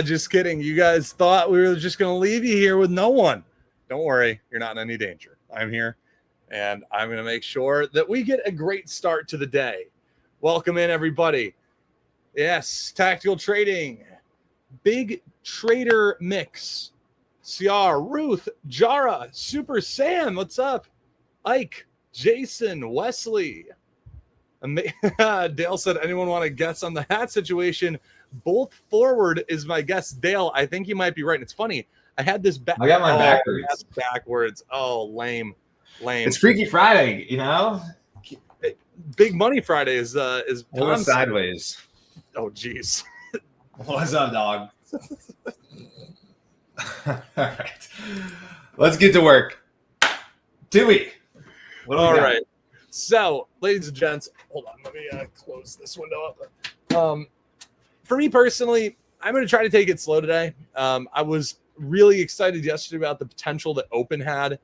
Just kidding. You guys thought we were just going to leave you here with no one. Don't worry. You're not in any danger. I'm here, and I'm going to make sure that we get a great start to the day. Welcome in, everybody. Yes, Tactical Trading. Big Trader Mix. CR, Ruth, Jara, Super Sam, what's up? Ike, Jason, Wesley. Dale said, anyone want to guess on the hat situation? Both forward is my guess. Dale, I think you might be right. And it's funny. I had this I got mine backwards. Backwards. Oh, lame. It's Freaky Friday, you know? Big Money Friday is Tom's sideways. Oh, geez. What's up, dog? All right. Let's get to work. Tuohey. All right. So, ladies and gents, hold on. Let me close this window up. For me personally, I'm going to try to take it slow today. I was really excited yesterday about the potential that Open had,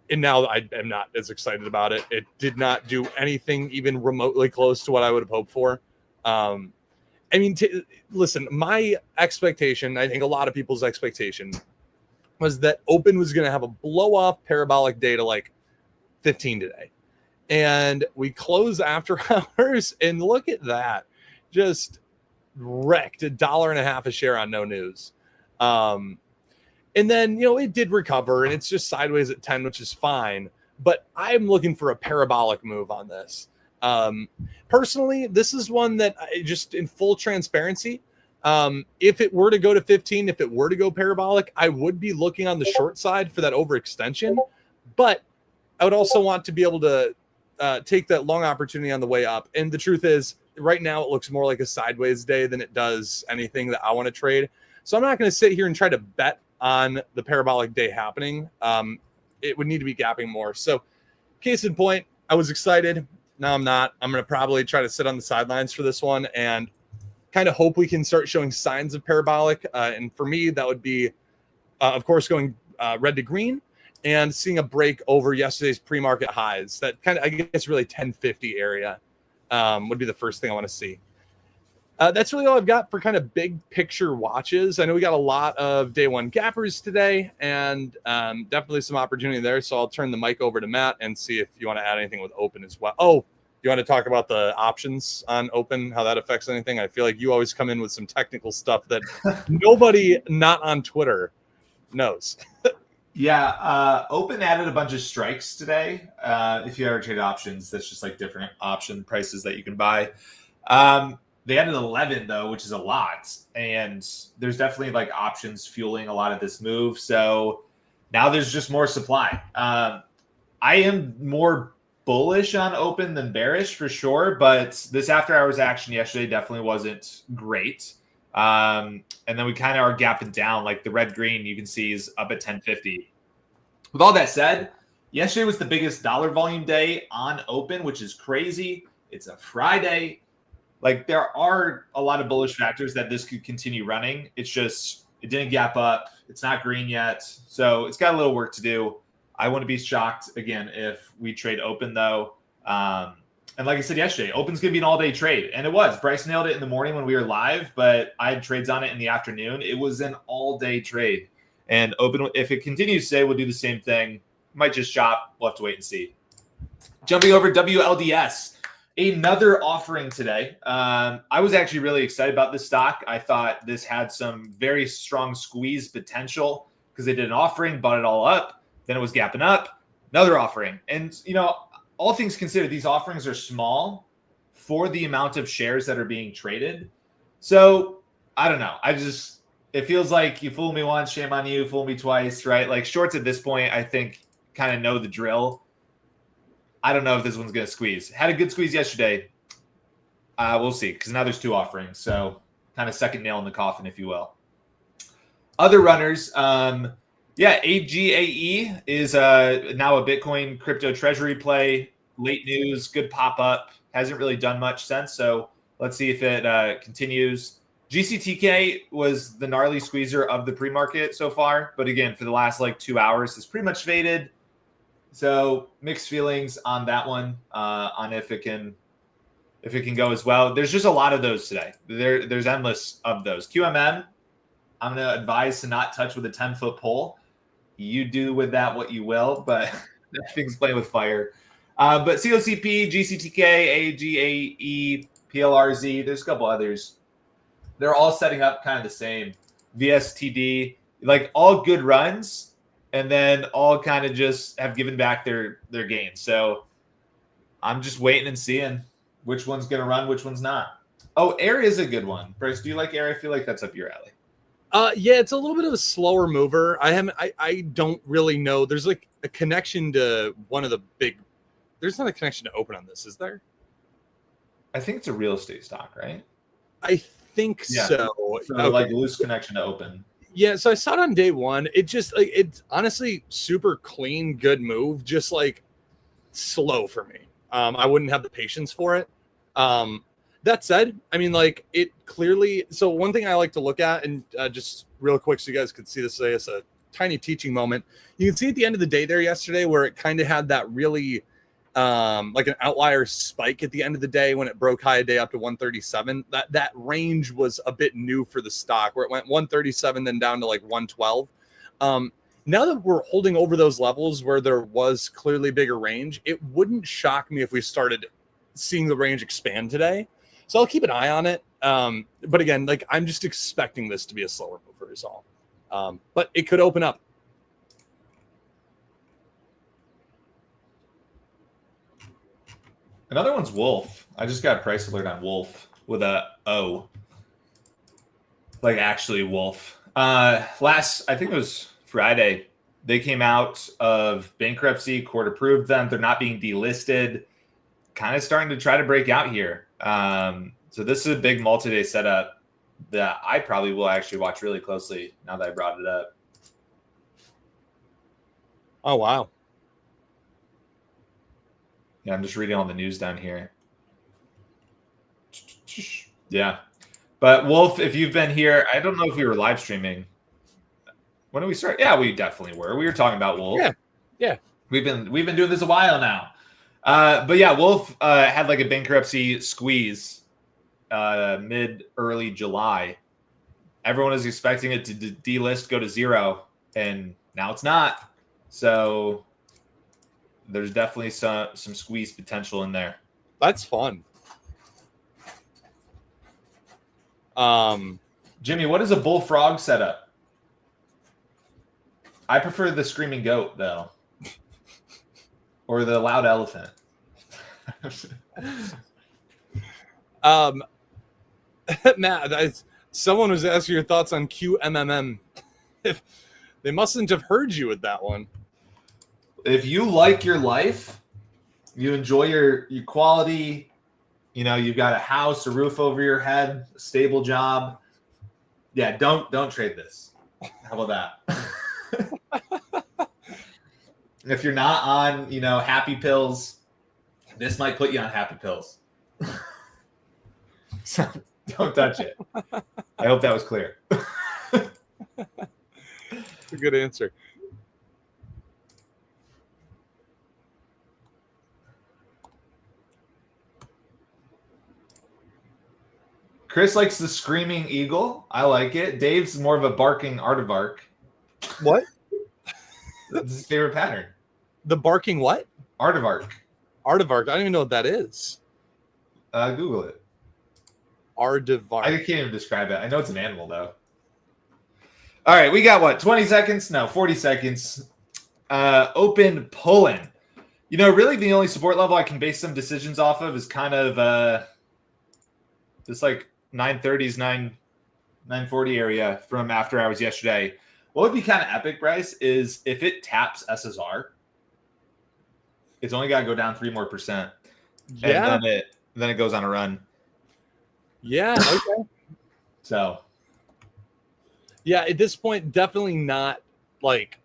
and now I am not as excited about it. It did not do anything even remotely close to what I would have hoped for. Listen, my expectation, I think a lot of people's expectation, was that Open was going to have a blow-off parabolic day to like 15 today. And we close after hours, and look at that. Just wrecked $1.50 a share on no news. And then, it did recover, and it's just sideways at 10, which is fine. But I'm looking for a parabolic move on this. Personally, this is one that I just, in full transparency, if it were to go to 15, if it were to go parabolic, I would be looking on the short side for that overextension. But I would also want to be able to take that long opportunity on the way up. And the truth is, right now it looks more like a sideways day than it does anything that I want to trade. So I'm not going to sit here and try to bet on the parabolic day happening. It would need to be gapping more. So case in point, I was excited. Now I'm not. I'm going to probably try to sit on the sidelines for this one and kind of hope we can start showing signs of parabolic. And for me, that would be, of course, going red to green and seeing a break over yesterday's pre-market highs. That kind of, I guess, really 1050 area would be the first thing I want to see. That's really all I've got for kind of big picture watches. I know we got a lot of day one gappers today, and definitely some opportunity there. So I'll turn the mic over to Matt and see if you want to add anything with Open as well. Oh, you want to talk about the options on Open, how that affects anything? I feel like you always come in with some technical stuff that nobody not on Twitter knows. Yeah, Open added a bunch of strikes today. If you ever trade options, that's just like different option prices that you can buy. They added 11 though, which is a lot, and there's definitely like options fueling a lot of this move. So now there's just more supply. I am more bullish on Open than bearish for sure, but this after hours action yesterday definitely wasn't great. And then we kind of are gapping down. Like the red green you can see is up at 1050. With all that said, yesterday was the biggest dollar volume day on Open, which is crazy. It's a Friday. Like there are a lot of bullish factors that this could continue running. It's just, it didn't gap up. It's not green yet. So it's got a little work to do. I wouldn't be shocked again if we trade Open though. And like I said yesterday, Open's going to be an all-day trade. And it was. Bryce nailed it in the morning when we were live, but I had trades on it in the afternoon. It was an all-day trade. And Open, if it continues today, we'll do the same thing. Might just chop. We'll have to wait and see. Jumping over WLDS. Another offering today. I was actually really excited about this stock. I thought this had some very strong squeeze potential because they did an offering, bought it all up. Then it was gapping up. Another offering. And, all things considered, these offerings are small for the amount of shares that are being traded. So I don't know. It feels like you fool me once, shame on you, fool me twice, right? Like shorts at this point, I think kind of know the drill. I don't know if this one's going to squeeze. Had a good squeeze yesterday. We'll see, because now there's two offerings. So kind of second nail in the coffin, if you will. Other runners, AGAE is now a Bitcoin crypto treasury play. Late news, good pop-up. Hasn't really done much since, so let's see if it continues. GCTK was the gnarly squeezer of the pre-market so far, but again, for the last 2 hours, it's pretty much faded. So mixed feelings on that one, on if it can go as well. There's just a lot of those today. There's endless of those. QMM I'm going to advise to not touch with a 10-foot pole. You do with that what you will, but that thing's playing with fire. But COCP, GCTK, AGAE, PLRZ, there's a couple others. They're all setting up kind of the same. VSTD, like all good runs, and then all kind of just have given back their gains. So I'm just waiting and seeing which one's going to run, which one's not. Oh, Air is a good one. Bryce, do you like Air? I feel like that's up your alley. Yeah, it's a little bit of a slower mover. I don't really know. There's like a connection to one of the big. There's not a connection to Open on this, is there? I think it's a real estate stock, right? I think so. So okay. Like loose connection to Open. Yeah, so I saw it on day one. It just like it's honestly super clean, good move. Just like slow for me. I wouldn't have the patience for it. That said, I mean, like it clearly. So one thing I like to look at, and just real quick, so you guys could see this today, it's a tiny teaching moment. You can see at the end of the day there yesterday, where it kind of had that really like an outlier spike at the end of the day when it broke high a day up to 137. That range was a bit new for the stock, where it went 137, then down to like 112. Now that we're holding over those levels where there was clearly bigger range, it wouldn't shock me if we started seeing the range expand today. So I'll keep an eye on it. But again, like I'm just expecting this to be a slower mover is all. But it could open up. Another one's Wolf. I just got a price alert on Wolf with a O. Like actually Wolf. I think it was Friday. They came out of bankruptcy. Court approved them. They're not being delisted. Kind of starting to try to break out here. So this is a big multi-day setup that I probably will actually watch really closely now that I brought it up. Oh, wow. Yeah, I'm just reading all the news down here. Yeah. But Wolf, if you've been here, I don't know if we were live streaming. When did we start? Yeah, we definitely were. We were talking about Wolf. Yeah. We've been doing this a while now. But yeah, Wolf had like a bankruptcy squeeze early July. Everyone is expecting it to delist, go to zero, and now it's not. So there's definitely some squeeze potential in there. That's fun. Jimmy, what is a bullfrog setup? I prefer the screaming goat though, or the loud elephant. Matt, someone was asking your thoughts on QMMM. If they mustn't have heard you with that one. If you like your life, you enjoy your quality, you've got a house, a roof over your head, a stable job. Yeah, don't trade this. How about that? If you're not on, happy pills, this might put you on happy pills. So don't touch it. I hope that was clear. That's a good answer. Chris likes the screaming eagle. I like it. Dave's more of a barking aardvark. What? That's his favorite pattern. The barking what? Aardvark. Aardvark. I don't even know what that is. Google it. Aardvark. I can't even describe it. I know it's an animal, though. All right, we got what? 20 seconds? No, 40 seconds. Open pulling. Really the only support level I can base some decisions off of is kind of this like 930s, 940 area from after hours yesterday. What would be kind of epic, Bryce, is if it taps SSR, it's only got to go down 3% more. Yeah. And then it goes on a run. Yeah. Okay. So. Yeah, at this point, definitely not like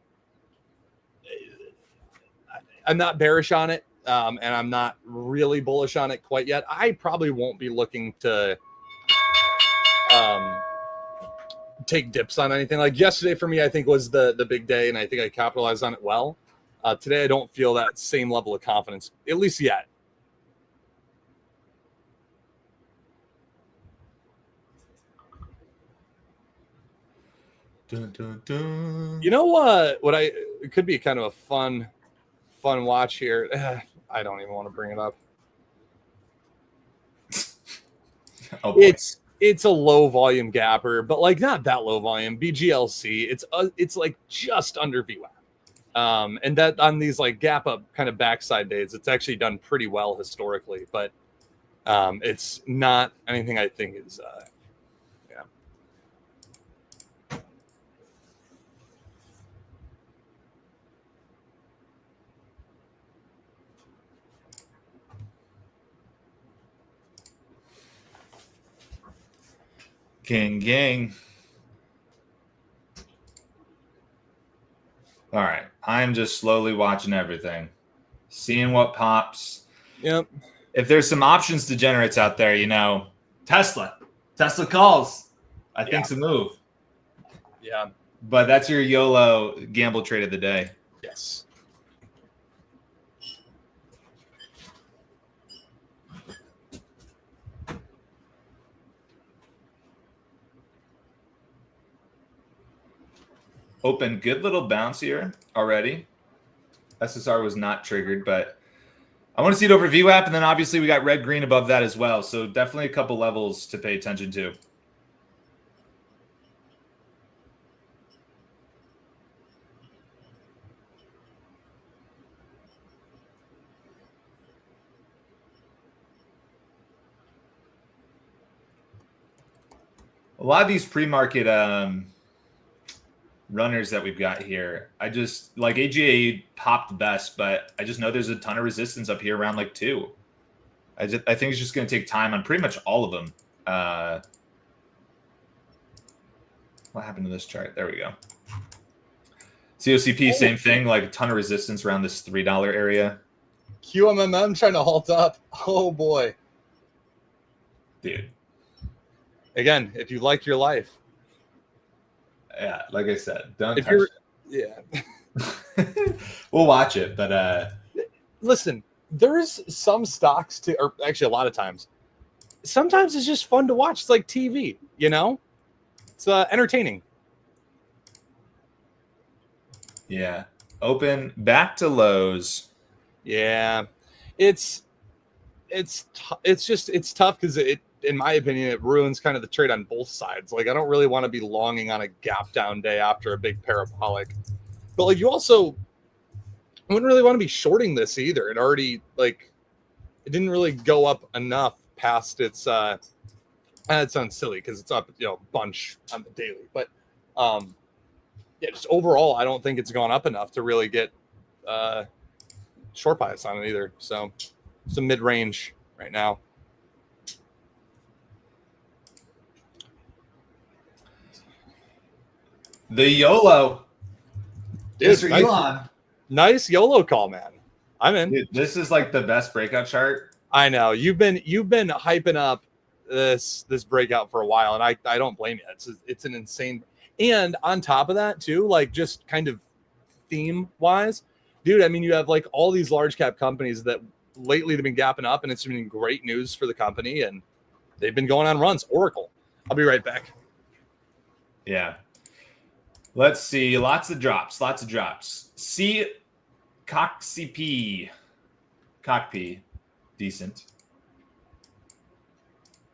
I'm not bearish on it. And I'm not really bullish on it quite yet. I probably won't be looking to take dips on anything. Like yesterday for me, I think was the big day, and I think I capitalized on it well. Today, I don't feel that same level of confidence, at least yet. Dun, dun, dun. You know what it could be kind of a fun watch here. I don't even want to bring it up. Oh, boy. It's a low volume gapper, but like not that low volume. BGLC. It's like just under VWAP. And that on these like gap up kind of backside days, it's actually done pretty well historically, but it's not anything I think is yeah. Gang. All right. I'm just slowly watching everything, seeing what pops. Yep. If there's some options degenerates out there, Tesla calls. I think's a move. Yeah. But that's your YOLO gamble trade of the day. Yes. Open, good little bounce here already. SSR was not triggered, but I want to see it over VWAP, and then obviously we got red-green above that as well, so definitely a couple levels to pay attention to. A lot of these pre-market runners that we've got here, I just like AGA popped best, but I just know there's a ton of resistance up here around like 2. I think it's just going to take time on pretty much all of them. What happened to this chart? There we go. COCP, same thing, like a ton of resistance around this $3 area. QMMM trying to halt up. Oh boy. Dude. Again, if you like your life. Yeah, like I said, don't if touch you're, it. Yeah. We'll watch it, but listen, there's some stocks or actually a lot of times. Sometimes it's just fun to watch. It's like TV, It's entertaining. Yeah. Open back to lows. Yeah. It's tough because in my opinion, it ruins kind of the trade on both sides. Like, I don't really want to be longing on a gap down day after a big parabolic. But like, you also wouldn't really want to be shorting this either. It already it didn't really go up enough past its that sounds silly because it's up a bunch on the daily. But yeah, just overall, I don't think it's gone up enough to really get short bias on it either. So it's a mid-range right now. The YOLO. Dude, Mr. Elon. Nice YOLO call, man. I'm in. Dude, this is like the best breakout chart. I know. You've been hyping up this breakout for a while, and I don't blame you. It's an insane. And on top of that, too, like just kind of theme-wise, dude, I mean, you have like all these large cap companies that lately have been gapping up, and it's been great news for the company, and they've been going on runs. Oracle. I'll be right back. Yeah. Let's see. Lots of drops. Cockp. Decent.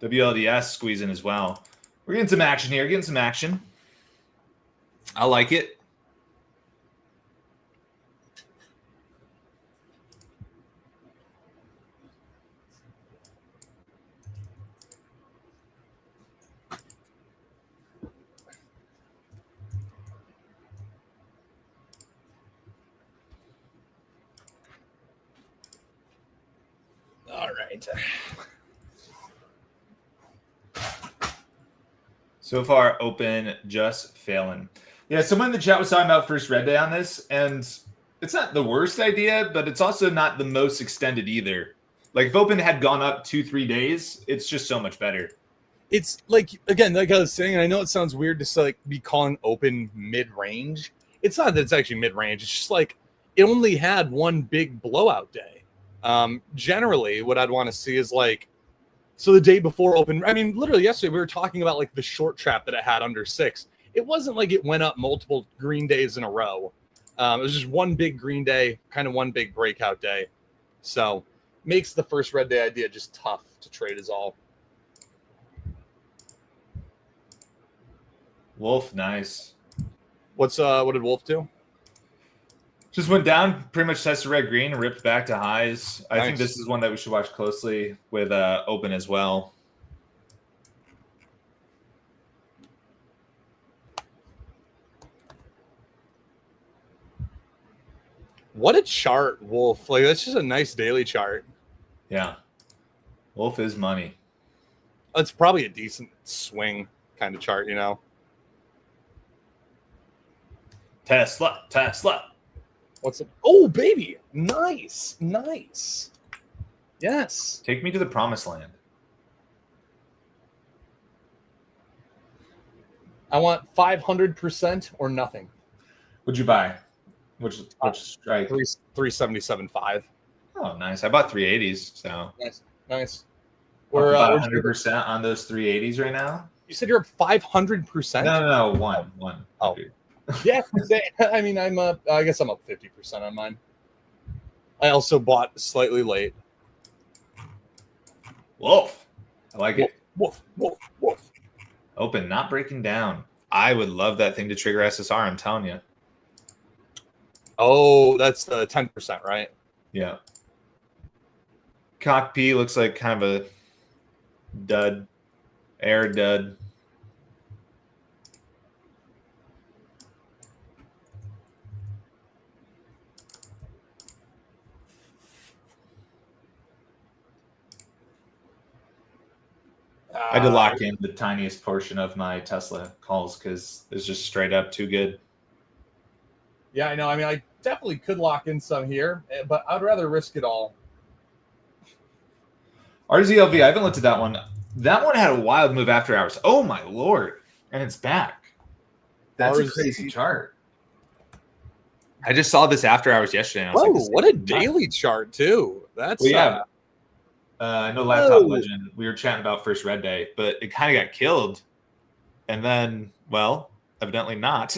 WLDS squeezing as well. We're getting some action here. I like it. All right. So far, open just failing. Yeah, someone in the chat was talking about first red day on this, and it's not the worst idea, but it's also not the most extended either. Like if open had gone up 2-3 days, it's just so much better. It's like, again, like I was saying, and I know it sounds weird to like be calling open mid-range. It's not that it's actually mid-range. It's just like it only had one big blowout day. Generally, what I'd want to see is like, so the day before open, I mean, literally yesterday we were talking about like the short trap that it had under 6. it wasn't like it went up multiple green days in a row. It was just one big green day, kind of one big breakout day. So makes the first red day idea just tough to trade is all. Wolf, nice. What did Wolf do? Just went down, pretty much tested red green and ripped back to highs. I think Nice. this is one that we should watch closely with open as well. What a chart, Wolf. Like, that's just a nice daily chart. Yeah. Wolf is money. It's probably a decent swing kind of chart, you know? Tesla. What's it? Oh, baby. Nice. Yes. Take me to the promised land. I want 500% or nothing. What'd you buy? Which strike? 377.5. Oh, nice. I bought 380s, so Nice. We're about 100% on those 380s right now. You said you're up 500%? No, one. Oh. Yeah, I mean, I'm up. I guess I'm up 50% on mine. I also bought slightly late. Wolf. I like it. Wolf. Open, not breaking down. I would love that thing to trigger SSR, I'm telling you. Oh, that's the 10%, right? Yeah. Cock P looks like kind of a dud. Air dud. I had to lock in the tiniest portion of my Tesla calls because it's just straight up too good. Yeah, I know. I mean, I definitely could lock in some here, but I'd rather risk it all. RZLV, I haven't looked at that one. That one had a wild move after hours. Oh, my Lord. And it's back. That's a crazy chart. I just saw this after hours yesterday. Whoa, what a daily chart, too. That's yeah. I know Laptop Legend, we were chatting about first red day, but it kind of got killed. And then, well, evidently not.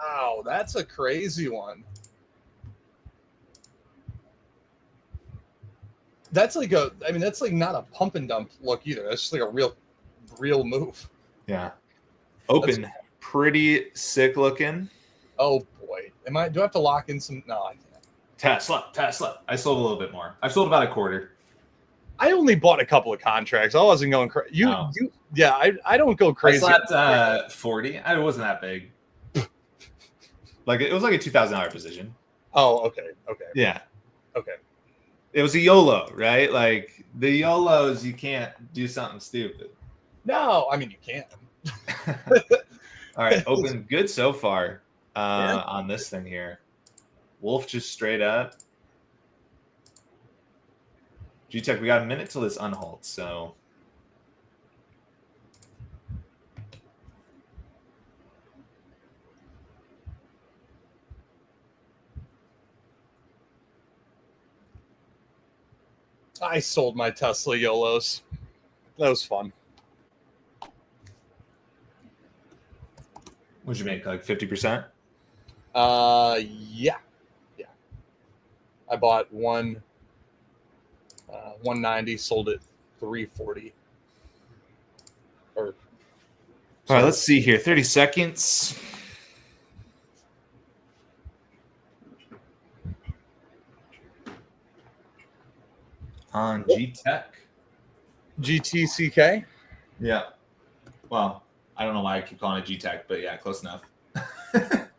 Wow, that's a crazy one. That's like that's like not a pump and dump look either. That's just like a real move. Yeah. Open, pretty sick looking. Oh boy. Do I have to lock in some? No, I can't. Tesla. I sold a little bit more. I've sold about a quarter. I only bought a couple of contracts. I wasn't going crazy. I don't go crazy. I slapped 40. It wasn't that big. Like it was like a $2,000 position. Oh, okay. Yeah. Okay. It was a YOLO, right? Like the YOLOs, you can't do something stupid. No, I mean you can. All right, open good so far on this thing here. Wolf just straight up. G-Tech, we got a minute till this unholds, so. I sold my Tesla YOLOs. That was fun. What'd you make, like 50%? Yeah. I bought 190, sold it 340. All right, let's see here. 30 seconds. On G-Tech. GTCK? Yeah. Well, I don't know why I keep calling it G-Tech, but yeah, close enough.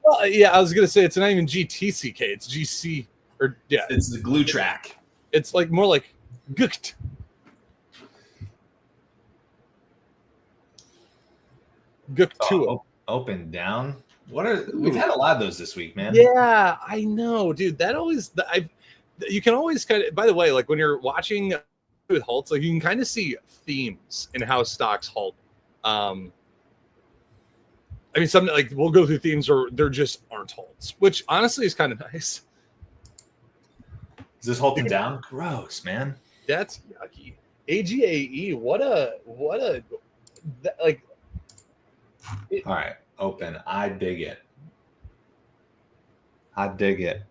Well, yeah, I was going to say it's not even GTCK. It's GC. Or yeah. It's the glue track. It's like more like Gukt. Gukt. Open down. We've had a lot of those this week, man. Yeah, I know, dude. You can always kind of, by the way, like when you're watching with halts, like you can kind of see themes in how stocks halt. I mean, something like we'll go through themes or there just aren't halts, which honestly is kind of nice. Is this halting down? Gross, man. That's yucky. AGAE, what a all right. open. I dig it. I dig it.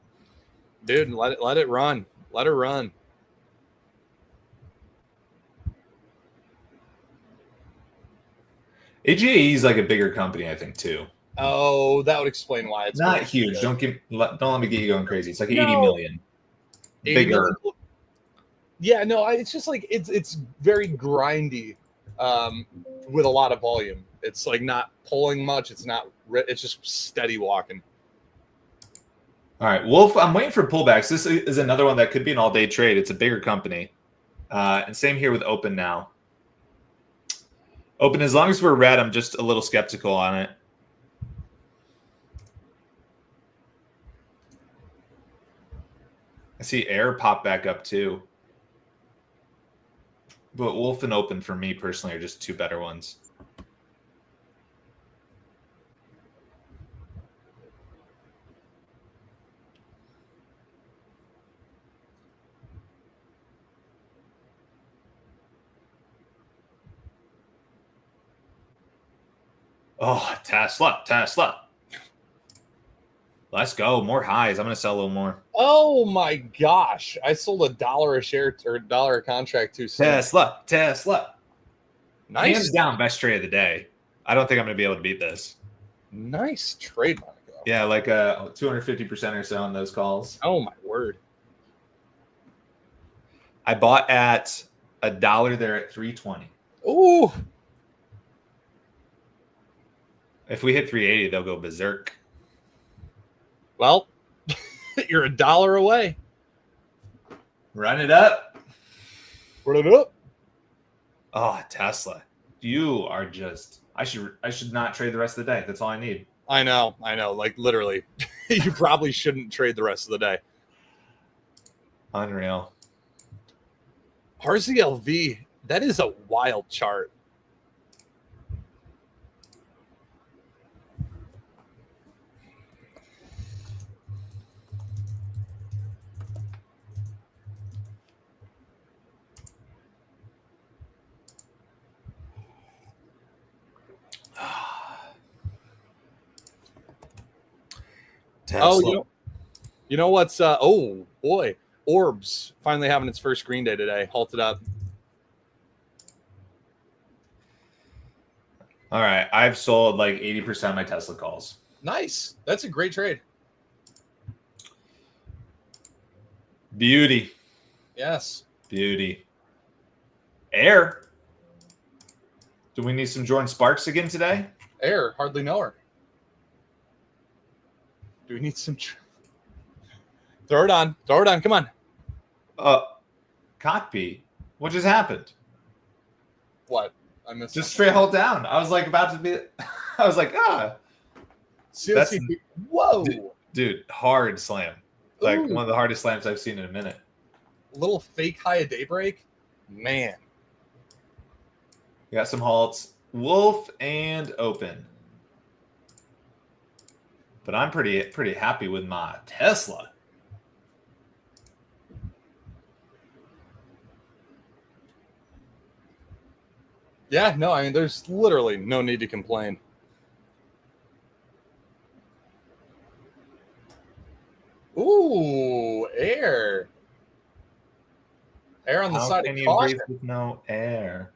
Dude, let it run. Let her run. AGAE is like a bigger company, I think, too. Oh, that would explain why it's Not huge. Don't let me get you going crazy. It's like 80 No. million. 80 Bigger. million? Yeah, no, it's just like it's very grindy with a lot of volume. It's like not pulling much. It's just steady walking. All right, Wolf, I'm waiting for pullbacks. This is another one that could be an all-day trade. It's a bigger company. And same here with Open now. Open, as long as we're red, I'm just a little skeptical on it. I see Air pop back up too. But Wolf and Open for me personally are just two better ones. Oh, Tesla. Let's go. More highs. I'm going to sell a little more. Oh my gosh. I sold $1 a share or $1 a contract too soon. Tesla. Nice. Hands down, best trade of the day. I don't think I'm going to be able to beat this. Nice trade, Monaco. Yeah, like 250% or so on those calls. Oh my word. I bought at $1 there at 320. Ooh. If we hit 380, they'll go berserk. Well, you're $1 away. Run it up. Run it up. Oh, Tesla. You are just I should not trade the rest of the day. That's all I need. I know. Like literally. You probably shouldn't trade the rest of the day. Unreal. RZLV, that is a wild chart. Tesla. Oh, you know what's oh boy, Orbs finally having its first green day today. Halted up. All right, I've sold like 80% of my Tesla calls. Nice. That's a great trade. Beauty. Yes. Beauty. Air. Do we need some Jordan Sparks again today? Air, hardly know her. Do we need some? Throw it on. Come on. Cockpit. What just happened? What? I missed. Just straight hold down. I was like about to be. I was like, Seriously. Whoa. Dude, hard slam. Like Ooh. one of the hardest slams I've seen in a minute. Little fake high of daybreak. Man. We got some halts. Wolf and Open. But I'm pretty happy with my Tesla. Yeah, no, I mean, there's literally no need to complain. Ooh, air. Air on the side of caution. With no air.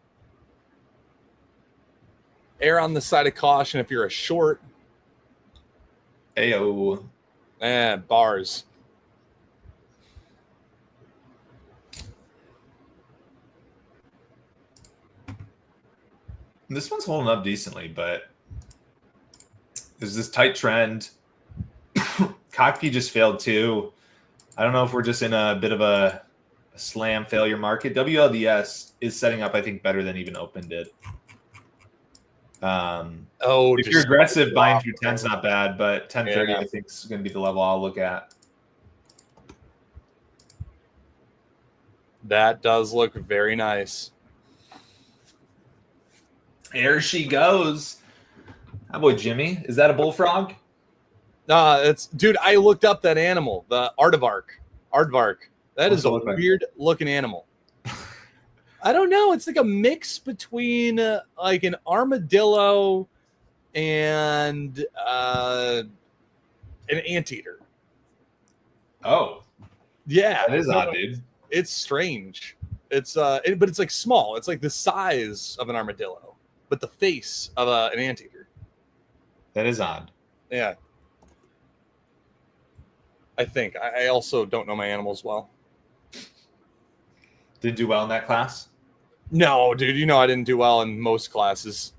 Air on the side of caution if you're a short. Ayo. Bars. This one's holding up decently, but there's this tight trend. Cockpit just failed too. I don't know if we're just in a bit of a slam failure market. WLDS is setting up, I think, better than even Open did. If you're aggressive, buying through 10's not bad, but 1030 I think is going to be the level I'll look at. That does look very nice. There she goes. Hi, boy, Jimmy. Is that a bullfrog? Dude, I looked up that animal, the aardvark. That is a weird looking animal. I don't know. It's like a mix between like an armadillo and an anteater. Oh, Yeah, that is odd, dude. It's strange. But it's like small. It's like the size of an armadillo, but the face of an anteater. That is odd. Yeah. I think. I also don't know my animals well. Didn't do well in that class? No, dude, you know I didn't do well in most classes.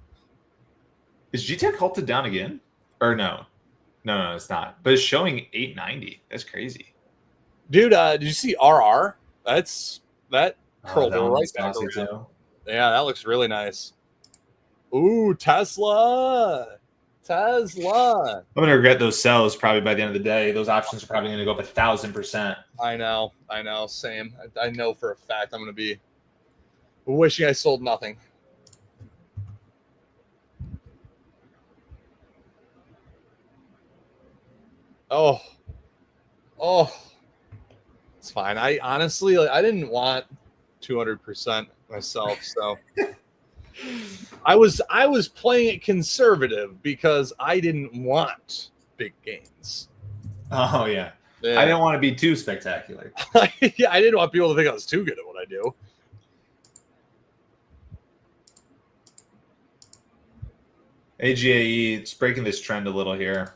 Is GTech halted down again? Or no? No, it's not. But it's showing 890. That's crazy. Dude, did you see RR? That curled that one right looks back saucy around. too. Yeah, that looks really nice. Ooh, Tesla. I'm gonna regret those sells probably by the end of the day. Those options are probably gonna go up 1,000%. I know. Same. I know for a fact I'm gonna be wishing I sold nothing. Oh, it's fine. I honestly, I didn't want 200% myself, so I was playing it conservative because I didn't want big gains. Oh yeah. Yeah. I didn't want to be too spectacular. Yeah, I didn't want people to think I was too good at what I do. AGAE, it's breaking this trend a little here.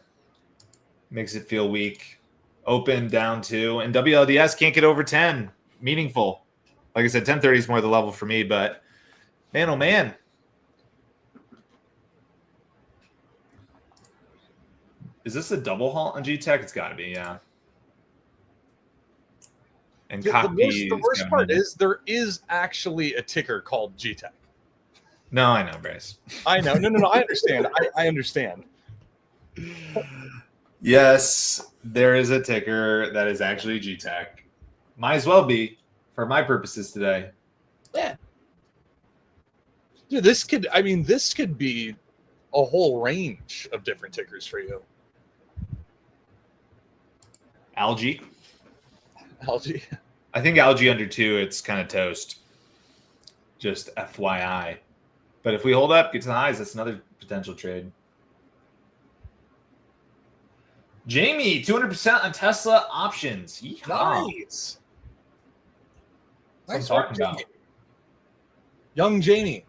Makes it feel weak. Open down 2, and WLDS can't get over 10. Meaningful. Like I said, 1030 is more the level for me, but man, oh man. Is this a double halt on GTech? It's got to be, yeah. And the worst part is there is actually a ticker called GTech. No, I know, Bryce. I know. No. I understand. I understand. Yes, there is a ticker that is actually GTech. Might as well be for my purposes today. Yeah. Dude, this could be a whole range of different tickers for you. Algae. I think algae under 2, it's kind of toast. Just FYI. But if we hold up, get to the highs, that's another potential trade. Jamie, 200% on Tesla options. Yeehaw. Nice. That's what I'm talking about. Young Jamie.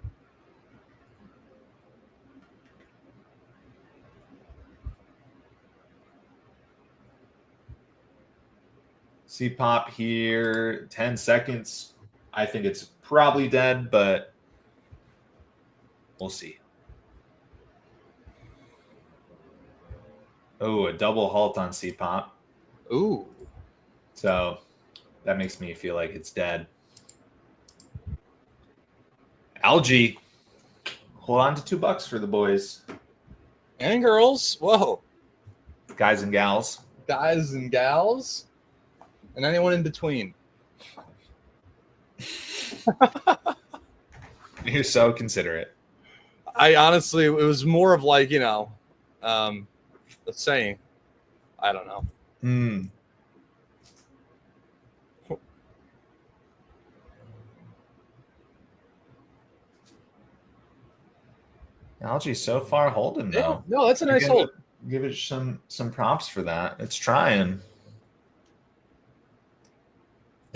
C-pop here, 10 seconds. I think it's probably dead, but we'll see. Oh, a double halt on C-pop. Ooh. So that makes me feel like it's dead. Algae. Hold on to $2 for the boys. And girls. Whoa. Guys and gals. Guys and gals. And anyone in between. You're so considerate. I honestly, it was more of like, let's say, I don't know. Algae so far holding though. No, that's a nice hold. Give it some props for that. It's trying.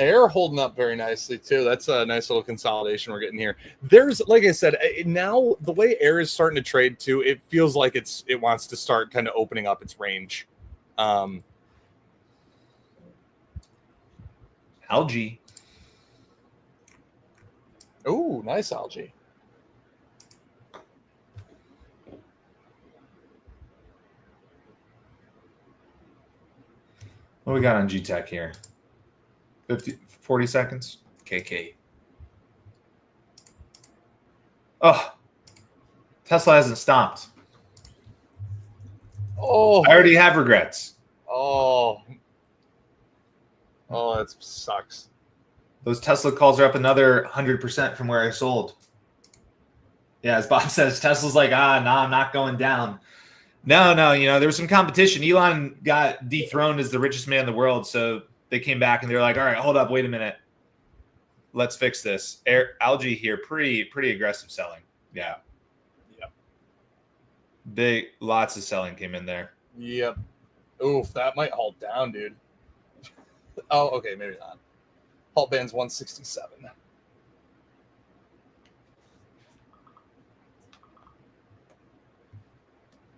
Air holding up very nicely too. That's a nice little consolidation we're getting here. There's, like I said, now the way air is starting to trade too, it feels like it wants to start kind of opening up its range. Algae. Oh, nice algae. What we got on GTech here? 40 seconds. KK. Oh, Tesla hasn't stopped. Oh, I already have regrets. Oh, that sucks. Those Tesla calls are up another 100% from where I sold. Yeah, as Bob says, Tesla's like, I'm not going down. No, there was some competition. Elon got dethroned as the richest man in the world, so they came back and they're like, all right, hold up, wait a minute. Let's fix this. Algae here, pretty aggressive selling. Yeah. Lots of selling came in there. Yep. Oof, that might halt down, dude. Oh, okay, maybe not. Halt band's 167.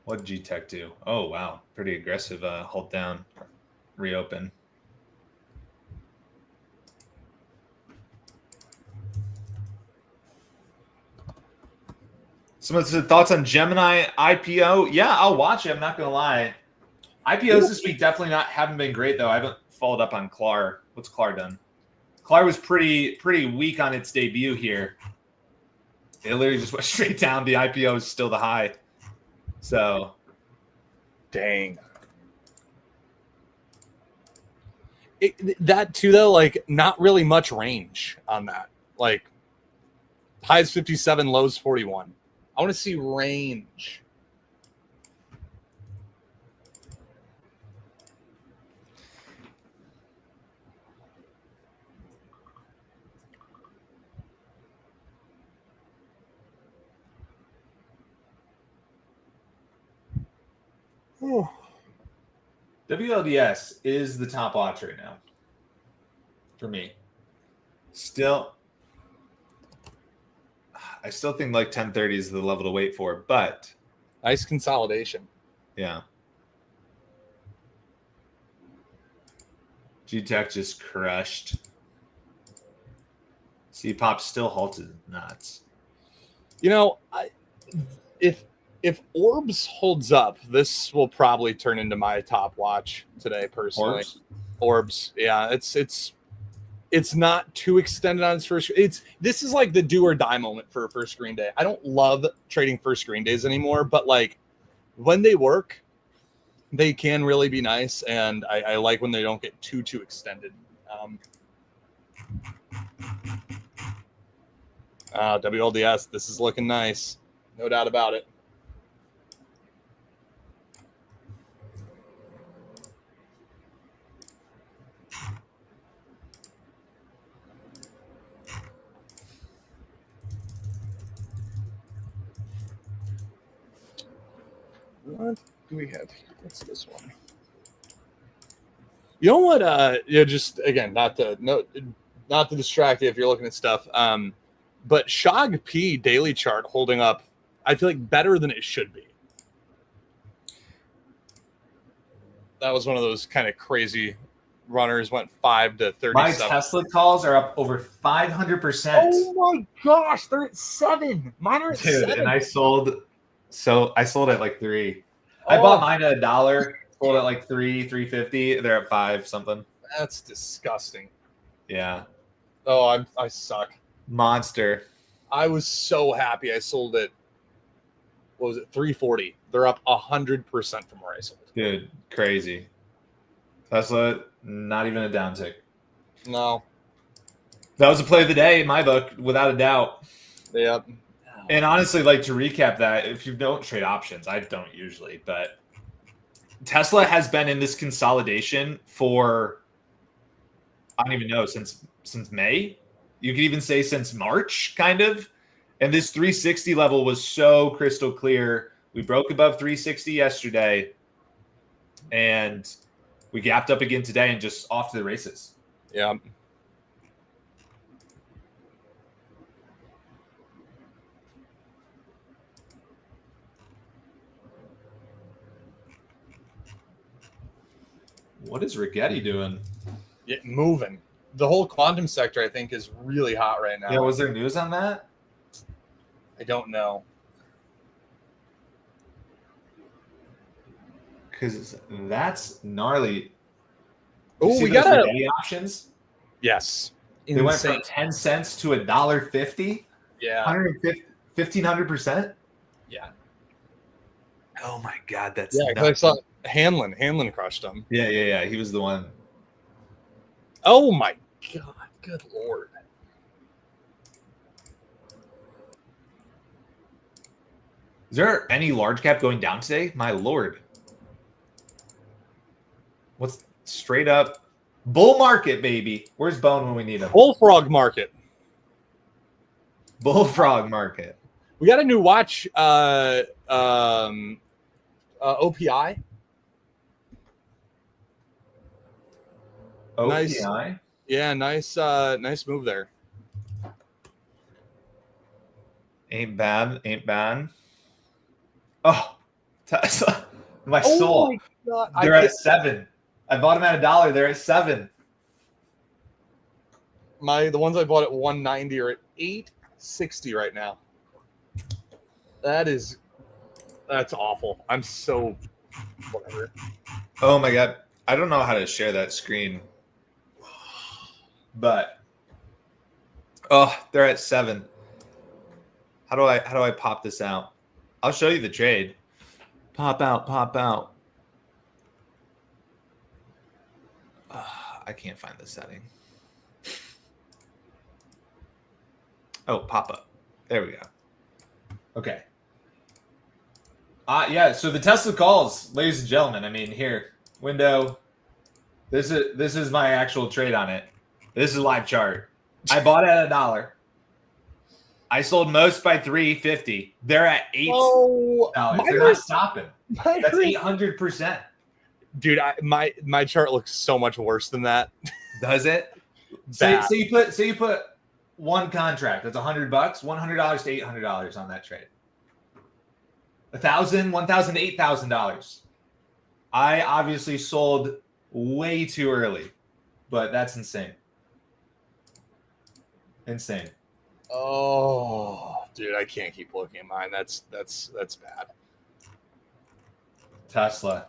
What did G-Tech do? Oh, wow. Pretty aggressive halt down, reopen. Some of the thoughts on Gemini IPO? Yeah, I'll watch it. I'm not going to lie. IPOs this week definitely haven't been great, though. I haven't followed up on Clar. What's Clar done? Clar was pretty weak on its debut here. It literally just went straight down. The IPO is still the high. So, dang. That too, though, like not really much range on that. Like highs 57, lows 41. I want to see range. WLDS is the top watch right now for me. I still think like 1030 is the level to wait for, but nice consolidation. Yeah. G-Tech just crushed. C-Pop still halted nuts. You know, if Orbs holds up, this will probably turn into my top watch today personally. Orbs, yeah, it's not too extended on its first. This is like the do or die moment for a first screen day. I don't love trading first screen days anymore, but like when they work, they can really be nice, and I like when they don't get too extended. WLDS, this is looking nice, no doubt about it. What do we have here? What's this one? You know what? Just again, not to distract you if you're looking at stuff. But Shog P daily chart holding up, I feel like better than it should be. That was one of those kind of crazy runners. Went 5 to 37. My Tesla calls are up over 500%. Oh my gosh, they're at 7. Mine are at 7. And I sold at like 3. I bought mine at $1, sold at like 3.50. They're at 5 something. That's disgusting. Yeah. Oh, I suck. Monster. I was so happy I sold it. What was it? 340. They're up 100% from where I sold. Dude, crazy. Tesla, not even a downtick. No. That was a play of the day in my book, without a doubt. Yep. And honestly, like to recap that, if you don't trade options, I don't usually, but Tesla has been in this consolidation for, I don't even know, since May. You could even say since March, kind of. And this 360 level was so crystal clear. We broke above 360 yesterday, and we gapped up again today and just off to the races. Yeah. What is Rigetti doing? Moving. The whole quantum sector, I think, is really hot right now. Yeah, was there news on that? I don't know. Because that's gnarly. Oh, we got options. Yes. They went from 10 cents to $1.50. Yeah. 1,500%. Yeah. Oh my God, that's because I saw Hanlon. Hanlon crushed him. Yeah. He was the one. Oh my God. Good Lord. Is there any large cap going down today? My Lord. What's straight up bull market, baby? Where's Bone when we need him? Bullfrog market. Bullfrog market. We got a new watch, OPI. Nice. OPI? Yeah, nice move there. Ain't bad. Oh, Tesla. My soul. My God. They're at 7. I bought them at $1. They're at 7. The ones I bought at 190 are at 860 right now. That's awful. I'm so whatever. Oh my God. I don't know how to share that screen. But they're at 7. How do I pop this out? I'll show you the trade. Pop out. I can't find the setting. Oh, pop up. There we go. Okay. Yeah, so the Tesla calls, ladies and gentlemen. I mean, here, window. This is my actual trade on it. This is a live chart. I bought it at $1. I sold most by $3.50. They're at $8. Oh, They're not stopping. That's 800%. Dude, my chart looks so much worse than that. Does it? Say you put one contract. That's $100. $100 to $800 on that trade. $1,000, $1,000 to $8,000. I obviously sold way too early, but that's insane. Insane. Oh, dude, I can't keep looking at mine. That's bad. Tesla.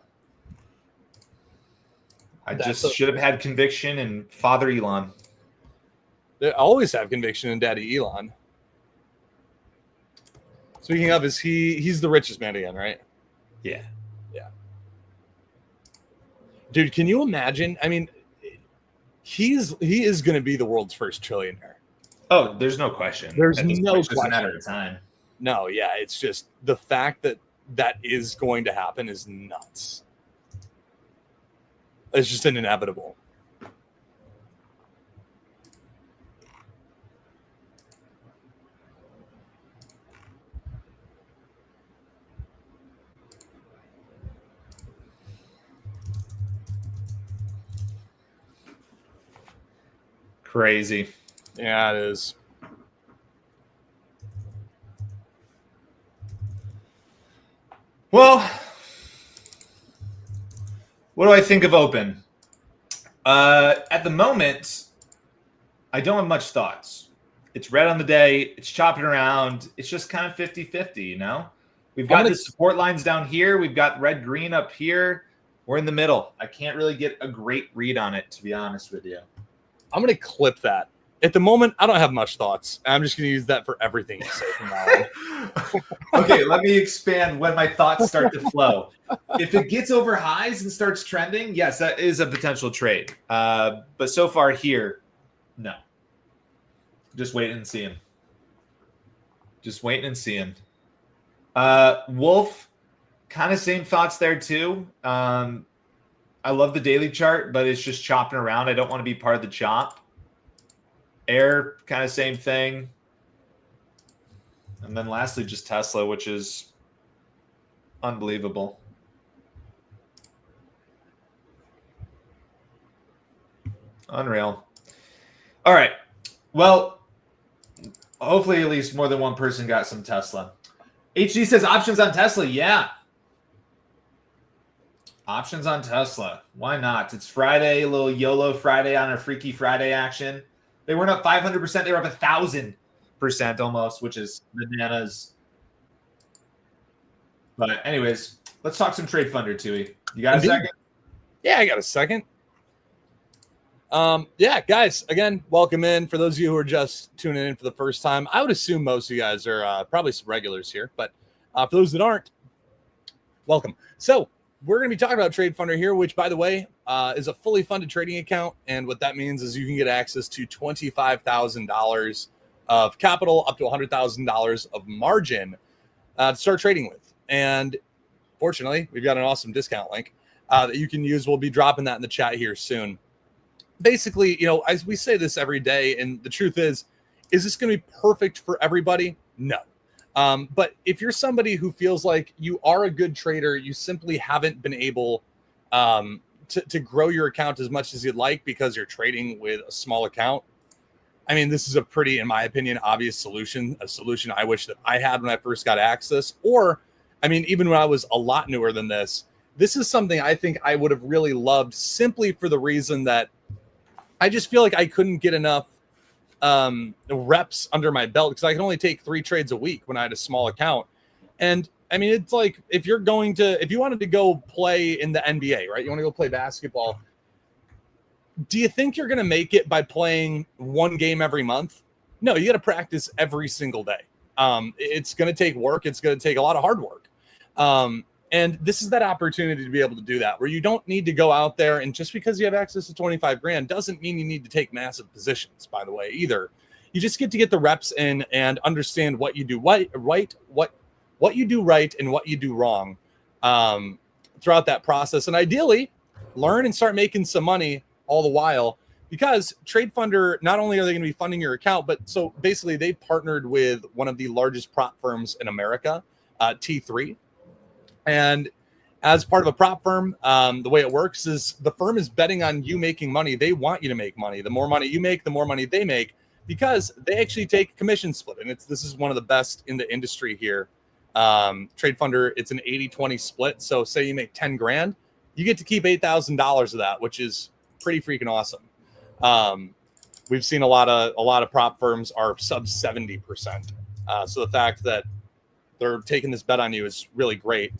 I should have had conviction in Father Elon. They always have conviction in Daddy Elon. Speaking of, he's the richest man again, right? Yeah. Dude, can you imagine? I mean, he is going to be the world's first trillionaire. Oh, there's no question. There's no question. Just a matter of time. No, yeah, it's just the fact that is going to happen is nuts. It's just an inevitable. Crazy. Yeah, it is. Well, what do I think of Open? At the moment, I don't have much thoughts. It's red on the day. It's chopping around. It's just kind of 50-50, you know? We've got the support lines down here. We've got red-green up here. We're in the middle. I can't really get a great read on it, to be honest with you. I'm going to clip that. At the moment, I don't have much thoughts. I'm just going to use that for everything you say from now on. Okay, let me expand when my thoughts start to flow. If it gets over highs and starts trending, yes, that is a potential trade. But so far here, no. Just waiting and seeing. Wolf, kind of same thoughts there too. I love the daily chart, but it's just chopping around. I don't want to be part of the chop. Air, kind of same thing. And then lastly, just Tesla, which is unbelievable. Unreal. All right. Well, hopefully at least more than one person got some Tesla. HD says options on Tesla. Yeah. Options on Tesla. Why not? It's Friday, a little YOLO Friday on our Freaky Friday action. They weren't up 500%. They were up 1,000% almost, which is bananas. But anyways, let's talk some trade funder, Tuohey. You got a second? Yeah, I got a second. Yeah, guys, again, welcome in. For those of you who are just tuning in for the first time, I would assume most of you guys are probably some regulars here. But for those that aren't, welcome. So we're going to be talking about Trade Funder here, which, by the way, is a fully funded trading account. And what that means is you can get access to $25,000 of capital, up to $100,000 of margin to start trading with. And fortunately, we've got an awesome discount link that you can use. We'll be dropping that in the chat here soon. Basically, you know, as we say this every day, and the truth is this going to be perfect for everybody? No. But if you're somebody who feels like you are a good trader, you simply haven't been able to grow your account as much as you'd like because you're trading with a small account. I mean, this is a pretty, in my opinion, obvious solution, a solution I wish that I had when I first got access. Or, I mean, even when I was a lot newer than this is something I think I would have really loved simply for the reason that I just feel like I couldn't get enough reps under my belt because I can only take 3 trades a week when I had a small account. And I mean, it's like if you wanted to go play in the NBA, right? You want to go play basketball. Do you think you're going to make it by playing 1 game every month? No, you got to practice every single day. It's going to take work. It's going to take a lot of hard work. And this is that opportunity to be able to do that, where you don't need to go out there. And just because you have access to 25 grand doesn't mean you need to take massive positions, by the way, either. You just get to get the reps in and understand what you do what you do right and what you do wrong throughout that process. And ideally, learn and start making some money all the while, because Trade Funder, not only are they going to be funding your account, but so basically they partnered with one of the largest prop firms in America, T3. And as part of a prop firm, the way it works is the firm is betting on you making money. They want you to make money. The more money you make, the more money they make, because they actually take a commission split. And this is one of the best in the industry here. Trade Funder, it's an 80-20 split. So say you make 10 grand, you get to keep $8,000 of that, which is pretty freaking awesome. We've seen a lot of prop firms are sub 70%. So the fact that they're taking this bet on you is really great.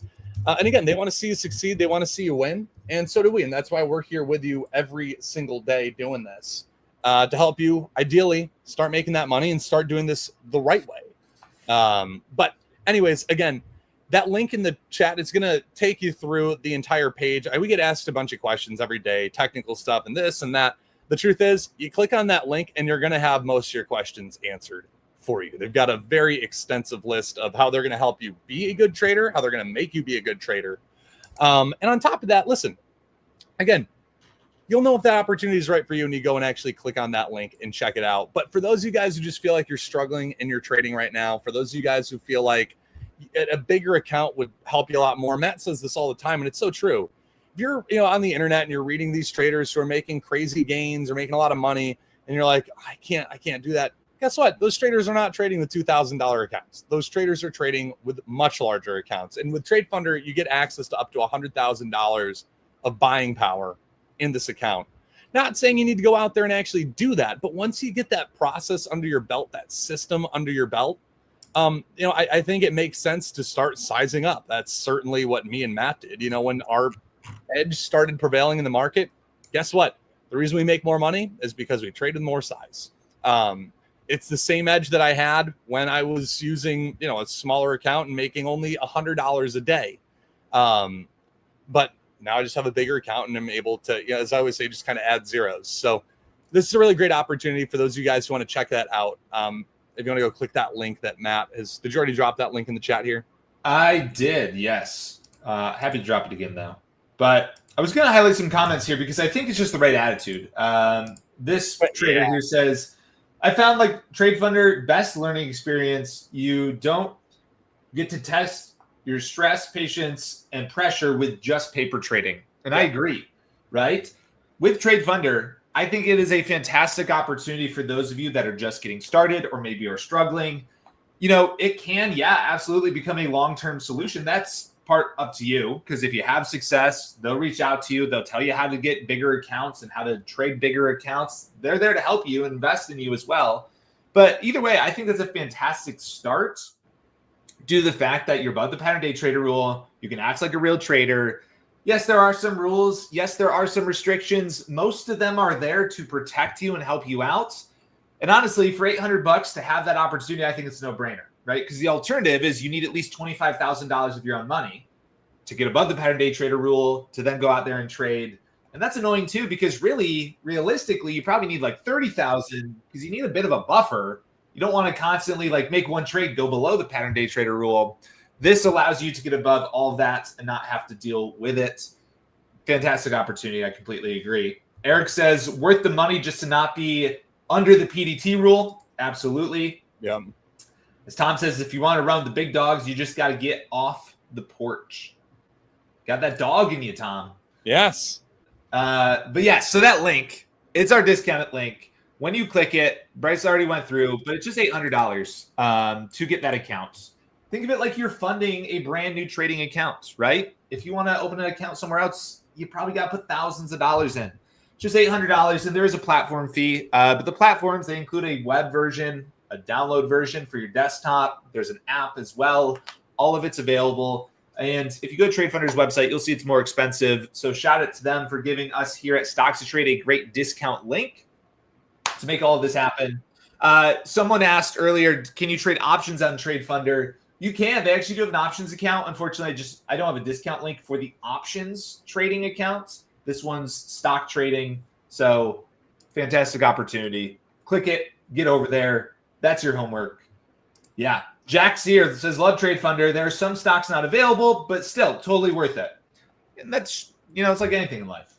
And again, they want to see you succeed. They want to see you win. And so do we. And that's why we're here with you every single day doing this to help you ideally start making that money and start doing this the right way. But anyways, again, that link in the chat is going to take you through the entire page. We get asked a bunch of questions every day, technical stuff and this and that. The truth is, you click on that link and you're going to have most of your questions answered for you. They've got a very extensive list of how they're going to help you be a good trader, how they're going to make you be a good trader. And on top of that, listen, again, you'll know if that opportunity is right for you when you go and actually click on that link and check it out. But for those of you guys who just feel like you're struggling in your trading right now, for those of you guys who feel like a bigger account would help you a lot more, Matt says this all the time, and it's so true. If you're on the internet and you're reading these traders who are making crazy gains or making a lot of money, and you're like, I can't do that. Guess what? Those traders are not trading with $2,000 accounts. Those traders are trading with much larger accounts. And with Trade Funder, you get access to up to $100,000 of buying power in this account. Not saying you need to go out there and actually do that, but once you get that process under your belt, that system under your belt, I think it makes sense to start sizing up. That's certainly what me and Matt did. When our edge started prevailing in the market, guess what? The reason we make more money is because we trade with more size. It's the same edge that I had when I was using, a smaller account and making only $100 a day. But now I just have a bigger account and I'm able to, as I always say, just kind of add zeros. So this is a really great opportunity for those of you guys who want to check that out. If you want to go click that link that Matt has, did you already drop that link in the chat here? I did, yes. Happy to drop it again though. But I was going to highlight some comments here because I think it's just the right attitude. This trader here says, I found like Trade Funder, best learning experience. You don't get to test your stress, patience, and pressure with just paper trading. And I agree, right? With Trade Funder, I think it is a fantastic opportunity for those of you that are just getting started or maybe are struggling. It can, absolutely become a long-term solution. That's part up to you, because if you have success, they'll reach out to you. They'll tell you how to get bigger accounts and how to trade bigger accounts. They're there to help you, invest in you as well. But either way, I think that's a fantastic start due to the fact that you're above the pattern day trader rule. You can act like a real trader. Yes, there are some rules. Yes, there are some restrictions. Most of them are there to protect you and help you out. And honestly, for $800 to have that opportunity, I think it's a no-brainer, right? Because the alternative is you need at least $25,000 of your own money to get above the pattern day trader rule, to then go out there and trade. And that's annoying too, because really, realistically, you probably need like 30,000 because you need a bit of a buffer. You don't want to constantly make one trade go below the pattern day trader rule. This allows you to get above all of that and not have to deal with it. Fantastic opportunity. I completely agree. Eric says, worth the money just to not be under the PDT rule. Absolutely. Yeah. As Tom says, if you want to run the big dogs, you just got to get off the porch. Got that dog in you, Tom. Yes. But yeah, so that link, it's our discounted link. When you click it, Bryce already went through, but it's just $800 to get that account. Think of it like you're funding a brand new trading account, right? If you want to open an account somewhere else, you probably got to put thousands of dollars in. Just $800, and there is a platform fee. But the platforms, they include a web version, a download version for your desktop. There's an app as well. All of it's available. And if you go to Trade Funder's website, you'll see it's more expensive. So shout out to them for giving us here at Stocks to Trade a great discount link to make all of this happen. Someone asked earlier, can you trade options on Trade Funder? You can. They actually do have an options account. Unfortunately, I don't have a discount link for the options trading account. This one's stock trading. So fantastic opportunity. Click it. Get over there. That's your homework. Yeah. Jack Sear says, love Trade Funder. There are some stocks not available, but still totally worth it. And that's, it's like anything in life.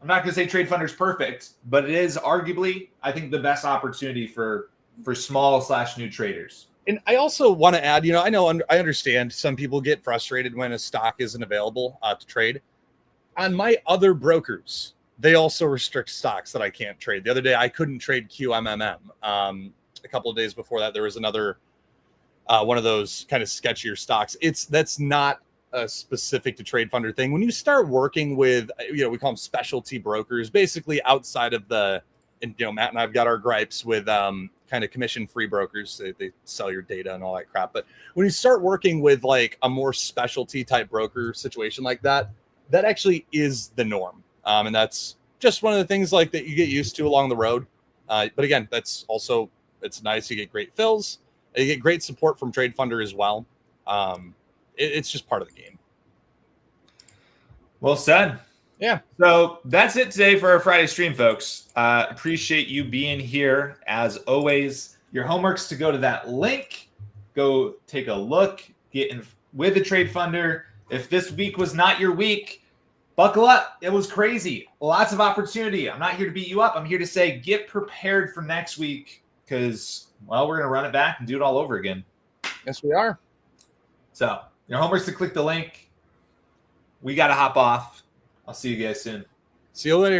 I'm not going to say Trade Funder is perfect, but it is arguably, I think, the best opportunity for small/new traders. And I also want to add, I understand some people get frustrated when a stock isn't available to trade. On my other brokers, they also restrict stocks that I can't trade. The other day, I couldn't trade QMMM. A couple of days before that, there was another one of those kind of sketchier stocks. That's not a specific to Trade Funder thing. When you start working with, we call them specialty brokers, basically outside of Matt and I've got our gripes with kind of commission-free brokers. They sell your data and all that crap. But when you start working with like a more specialty type broker situation like that, that actually is the norm. And that's just one of the things like that you get used to along the road. But again, that's also, it's nice. You get great fills. You get great support from Trade Funder as well. It's just part of the game. Well said. Yeah. So that's it today for our Friday stream, folks. Appreciate you being here. As always, your homework's to go to that link, go take a look, get in with the Trade Funder. If this week was not your week, buckle up. It was crazy. Lots of opportunity. I'm not here to beat you up. I'm here to say get prepared for next week because, well, we're going to run it back and do it all over again. Yes, we are. So your homework's to click the link. We got to hop off. I'll see you guys soon. See you later.